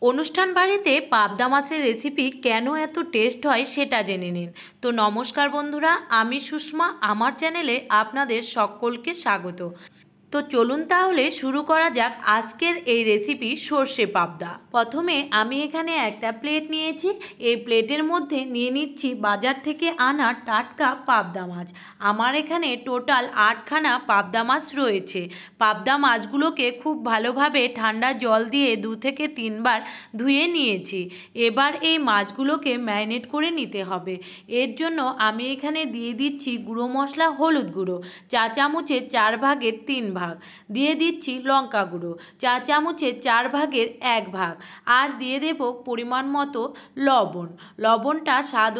অনুষ্ঠান বাড়িতে পাবদা মাছের রেসিপি কেন এত টেস্ট হয় সেটা জেনে নিন। তো নমস্কার বন্ধুরা, আমি সুষমা, আমার চ্যানেলে আপনাদের সকলকে স্বাগত। তো চলুন তাহলে শুরু করা যাক আজকের এই রেসিপি সর্ষে পাবদা। প্রথমে আমি এখানে একটা প্লেট নিয়েছি। এই প্লেটের মধ্যে নিয়ে নিচ্ছি বাজার থেকে আনা টাটকা পাবদা মাছ। আমার এখানে টোটাল 8খানা পাবদা মাছ রয়েছে। পাবদা মাছগুলোকে খুব ভালোভাবে ঠান্ডা জল দিয়ে 2 থেকে 3 বার ধুয়ে নিয়েছি। এবার এই মাছগুলোকে ম্যারিনেট করে নিতে হবে। এর জন্য আমি এখানে দিয়ে দিচ্ছি গুঁড়ো মশলা হলুদ গুঁড়ো চা চামচের 4 ভাগের 3 ভাগ, দিয়ে দিচ্ছি লঙ্কা গুঁড়ো চা চামচের 4 ভাগের 1 ভাগ, আর দিয়ে দেব পরিমাণ মতো লবণ। লবণটা স্বাদ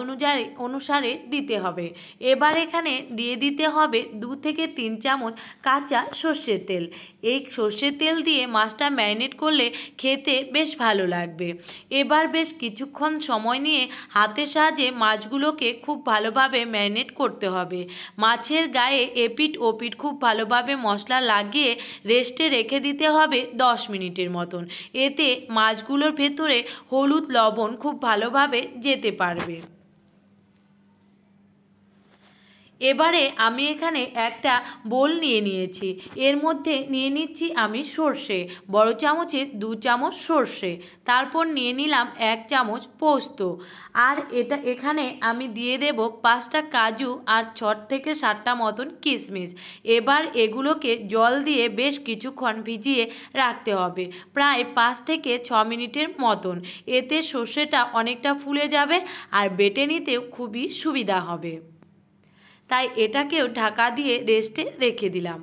অনুসারে দিতে হবে। এবার এখানে দিয়ে দিতে হবে 2 থেকে 3 চামচ কাঁচা সর্ষের তেল। এই সর্ষের তেল দিয়ে মাছটা ম্যারিনেট করলে খেতে বেশ ভালো লাগবে। এবার বেশ কিছুক্ষণ সময় নিয়ে হাতের সাহায্যে মাছগুলোকে খুব ভালোভাবে ম্যারিনেট করতে হবে। মাছের গায়ে এপিঠ ওপিঠ খুব ভালোভাবে মশলা লাগিয়ে রেস্টে রেখে দিতে হবে 10 মিনিটের মতন। এতে মাছগুলোর ভেতরে হলুদ লবণ খুব ভালোভাবে যেতে পারবে। এবারে আমি এখানে একটা বোল নিয়ে নিয়েছি। এর মধ্যে নিয়ে নিচ্ছি আমি সর্ষে, বড় চামচে 2 চামচ সর্ষে, তারপর নিয়ে নিলাম 1 চামচ পোস্ত, আর এখানে আমি দিয়ে দেব 5টা কাজু আর 6 থেকে 7টা মতন কিশমিশ। এবার এগুলোকে জল দিয়ে বেশ কিছুক্ষণ ভিজিয়ে রাখতে হবে, প্রায় 5 থেকে 6 মিনিটের মতন। এতে সর্ষেটা অনেকটা ফুলে যাবে আর বেটে নিতেও খুবই সুবিধা হবে। তাই এটাকেও ঢাকা দিয়ে রেস্টে রেখে দিলাম।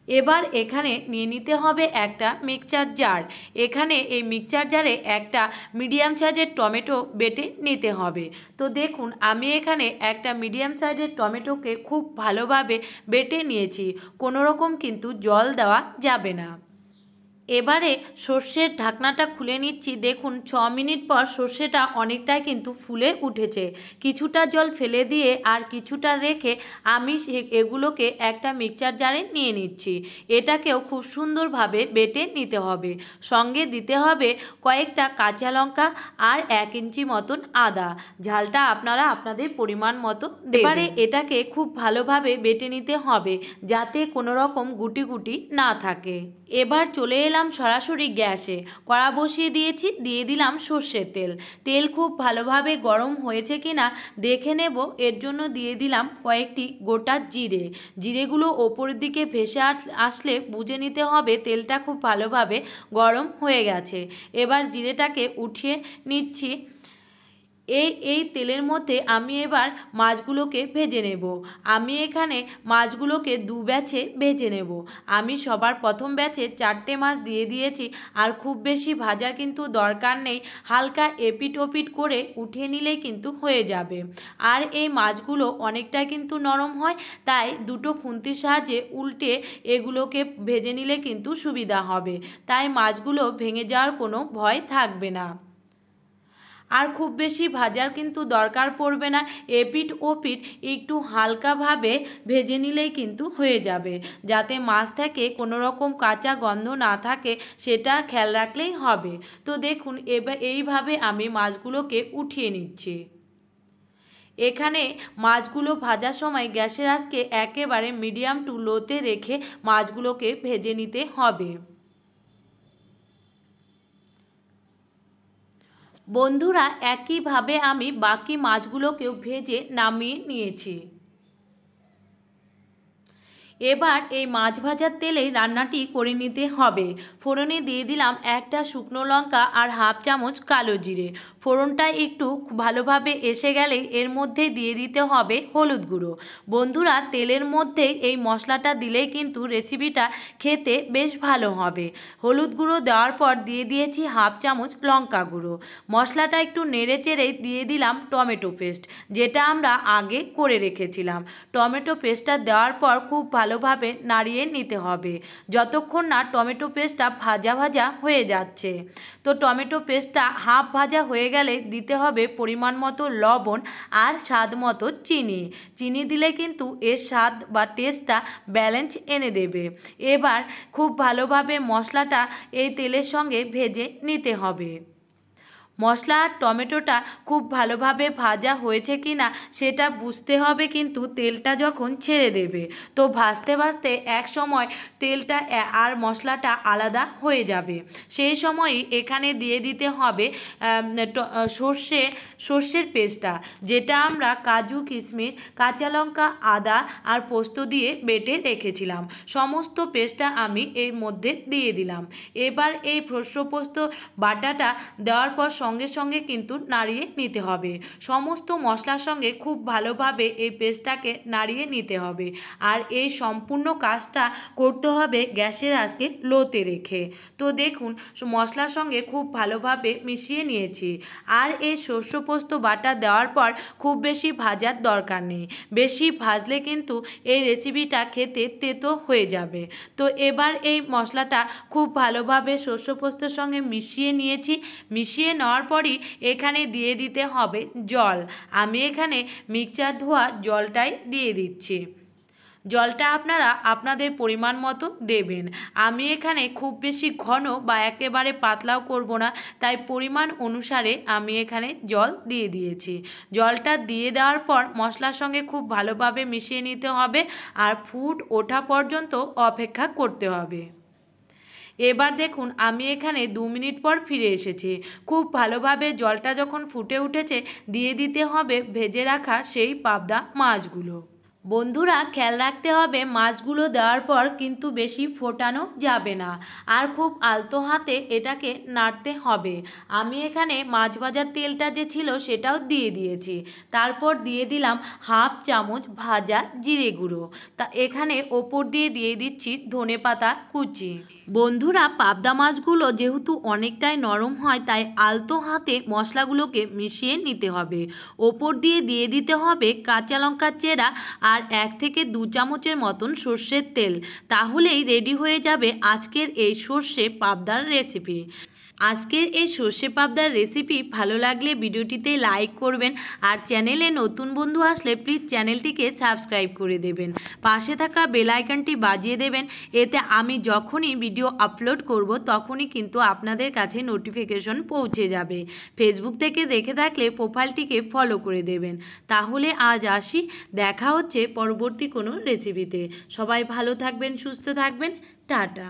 এবার এখানে নিয়ে নিতে হবে একটা মিক্সচার জার। এখানে এই মিক্সচার জারে একটা মিডিয়াম সাইজের টমেটো বেটে নিতে হবে। তো দেখুন, আমি এখানে একটা মিডিয়াম সাইজের টমেটোকে খুব ভালোভাবে বেটে নিয়েছি। কোনো রকম কিন্তু জল দেওয়া যাবে না। এবারে সর্ষের ঢাকনাটা খুলে নিচ্ছি। দেখুন, 6 মিনিট পর সর্ষেটা অনেকটাই কিন্তু ফুলে উঠেছে। কিছুটা জল ফেলে দিয়ে আর কিছুটা রেখে আমি এগুলোকে একটা মিক্সচার জারে নিয়ে নিচ্ছি। এটাকেও খুব সুন্দরভাবে বেটে নিতে হবে। সঙ্গে দিতে হবে কয়েকটা কাঁচা লঙ্কা আর 1 ইঞ্চি মতন আদা। ঝালটা আপনারা আপনাদের পরিমাণ মতো দেবেন। এবারে এটাকে খুব ভালোভাবে বেটে নিতে হবে যাতে কোনো রকম গুটি গুটি না থাকে। এবার চলে এলাম সরাসরি গ্যাসে। কড়া বসিয়ে দিয়েছি, দিয়ে দিলাম সর্ষের তেল। তেল খুব ভালোভাবে গরম হয়েছে কিনা দেখে নেব। এর জন্য দিয়ে দিলাম কয়েকটি গোটা জিরে। জিরেগুলো ওপরের দিকে ভেসে আসলে বুঝে নিতে হবে তেলটা খুব ভালোভাবে গরম হয়ে গেছে। এবার জিরেটাকে উঠিয়ে নিচ্ছি। এই তেলের মধ্যে আমি এবার মাছগুলোকে ভেজে নেব। আমি এখানে মাছগুলোকে 2 ব্যাচে ভেজে নেব। আমি সবার প্রথম ব্যাচে 4টে মাছ দিয়ে দিয়েছি, আর খুব বেশি ভাজার কিন্তু দরকার নেই। হালকা এপিট ওপিট করে উঠিয়ে নিলেই কিন্তু হয়ে যাবে। আর এই মাছগুলো অনেকটা কিন্তু নরম হয়, তাই 2টো খুন্তির সাহায্যে উল্টে এগুলোকে ভেজে নিলে কিন্তু সুবিধা হবে। তাই মাছগুলো ভেঙে যাওয়ার কোনো ভয় থাকবে না। আর খুব বেশি ভাজার কিন্তু দরকার পড়বে না। এপিঠ ওপিঠ একটু হালকাভাবে ভেজে নিলেই কিন্তু হয়ে যাবে। যাতে মাছ থেকে কোনো রকম কাঁচা গন্ধ না থাকে সেটা খেয়াল রাখলেই হবে। তো দেখুন, এবার এইভাবে আমি মাছগুলোকে উঠিয়ে নিচ্ছি। এখানে মাছগুলো ভাজার সময় গ্যাসের আঁচকে একেবারে মিডিয়াম টু লোতে রেখে মাছগুলোকে ভেজে নিতে হবে। বন্ধুরা, একইভাবে আমি বাকি মাছগুলোকেও ভেজে নামিয়ে নিয়েছি। এবার এই মাছ ভাজার তেলেই রান্নাটি করে নিতে হবে। ফোড়নে দিয়ে দিলাম একটা শুকনো লঙ্কা আর 1/2 চামচ কালো জিরে। ফোড়নটা একটু ভালোভাবে এসে গেলেই এর মধ্যে দিয়ে দিতে হবে হলুদ গুঁড়ো। বন্ধুরা, তেলের মধ্যে এই মশলাটা দিলেই কিন্তু রেসিপিটা খেতে বেশ ভালো হবে। হলুদ গুঁড়ো দেওয়ার পর দিয়ে দিয়েছি 1/2 চামচ লঙ্কা গুঁড়ো। মশলাটা একটু নেড়ে চেড়ে দিয়ে দিলাম টমেটো পেস্ট, যেটা আমরা আগে করে রেখেছিলাম। টমেটো পেস্টটা দেওয়ার পর খুব ভালোভাবে নাড়িয়ে নিতে হবে যতক্ষণ না টমেটো পেস্টটা ভাজা ভাজা হয়ে যাচ্ছে। তো টমেটো পেস্টটা হাফ ভাজা হয়ে গেলে দিতে হবে পরিমাণ মতো লবণ আর স্বাদ মতো চিনি। চিনি দিলে কিন্তু এর স্বাদ বা টেস্টটা ব্যালেন্স এনে দেবে। এবার খুব ভালোভাবে মশলাটা এই তেলের সঙ্গে ভেজে নিতে হবে। মশলা আর টমেটোটা খুব ভালোভাবে ভাজা হয়েছে কি না সেটা বুঝতে হবে কিন্তু তেলটা যখন ছেড়ে দেবে। তো ভাজতে ভাজতে এক সময় তেলটা আর মশলাটা আলাদা হয়ে যাবে। সেই সময়ই এখানে দিয়ে দিতে হবে সর্ষের পেস্টটা, যেটা আমরা কাজু কিশমিশ কাঁচা লঙ্কা আদা আর পোস্ত দিয়ে বেটে রেখেছিলাম। সমস্ত পেস্টটা আমি এর মধ্যে দিয়ে দিলাম। এবার এই সর্ষে পোস্ত বাটাটা দেওয়ার পর সঙ্গে সঙ্গে কিন্তু নাড়িয়ে নিতে হবে। সমস্ত মশলার সঙ্গে খুব ভালোভাবে এই পেস্টটাকে নাড়িয়ে নিতে হবে। আর এই সম্পূর্ণ কাজটা করতে হবে গ্যাসের আঁচকে লোতে রেখে। তো দেখুন মশলার সঙ্গে খুব ভালোভাবে মিশিয়ে নিয়েছি। আর এই সর্ষে পোস্ত বাটা দেওয়ার পর খুব বেশি ভাজার দরকার নেই, বেশি ভাজলে কিন্তু এই রেসিপিটা খেতে তেতো হয়ে যাবে। তো এবার এই মশলাটা খুব ভালোভাবে সর্ষে পোস্তর সঙ্গে মিশিয়ে নিয়েছি। মিশিয়ে নেওয়ার পরই এখানে দিয়ে দিতে হবে জল। আমি এখানে মিক্সচার ধোয়া জলটাই দিয়ে দিচ্ছি। জলটা আপনারা আপনাদের পরিমাণ মতো দেবেন। আমি এখানে খুব বেশি ঘন বা একেবারে পাতলাও করব না, তাই পরিমাণ অনুসারে আমি এখানে জল দিয়ে দিয়েছি। জলটা দিয়ে দেওয়ার পর মশলার সঙ্গে খুব ভালোভাবে মিশিয়ে নিতে হবে আর ফুট ওঠা পর্যন্ত অপেক্ষা করতে হবে। এবার দেখুন আমি এখানে 2 মিনিট পর ফিরে এসেছি। খুব ভালোভাবে জলটা যখন ফুটে উঠেছে দিয়ে দিতে হবে ভেজে রাখা সেই পাবদা মাছগুলো। বন্ধুরা খেয়াল রাখতে হবে মাছগুলো দেওয়ার পর কিন্তু বেশি ফোটানো যাবে না, আর খুব আলতো হাতে এটাকে নাড়তে হবে। আমি এখানে মাছ ভাজার তেলটা যে ছিল সেটাও দিয়ে দিয়েছি। তারপর দিয়ে দিলাম হাফ চামচ ভাজা জিরে গুঁড়ো। তা এখানে ওপর দিয়ে দিয়ে দিচ্ছি ধনেপাতা কুচি। বন্ধুরা পাবদা মাছগুলো যেহেতু অনেকটাই নরম হয় তাই আলতো হাতে মশলাগুলোকে মিশিয়ে নিতে হবে। ওপর দিয়ে দিয়ে দিতে হবে কাঁচা লঙ্কার চেরা আর 1 থেকে 2 চামচের মতন সর্ষের তেল। তাহলেই রেডি হয়ে যাবে আজকের এই সর্ষে পাবদার রেসিপি। আজকের এই সর্ষে পাবদার রেসিপি ভালো লাগলে ভিডিওটিতে লাইক করবেন, আর চ্যানেলে নতুন বন্ধু আসলে প্লিজ চ্যানেলটিকে সাবস্ক্রাইব করে দেবেন। পাশে থাকা বেল আইকনটি বাজিয়ে দেবেন, এতে আমি যখনই ভিডিও আপলোড করব তখনই কিন্তু আপনাদের কাছে নোটিফিকেশন পৌঁছে যাবে। ফেসবুক থেকে দেখে থাকলে প্রোফাইলটিকে ফলো করে দেবেন। তাহলে আজ আসি, দেখা হচ্ছে পরবর্তী কোনো রেসিপিতে। সবাই ভালো থাকবেন, সুস্থ থাকবেন, টাটা।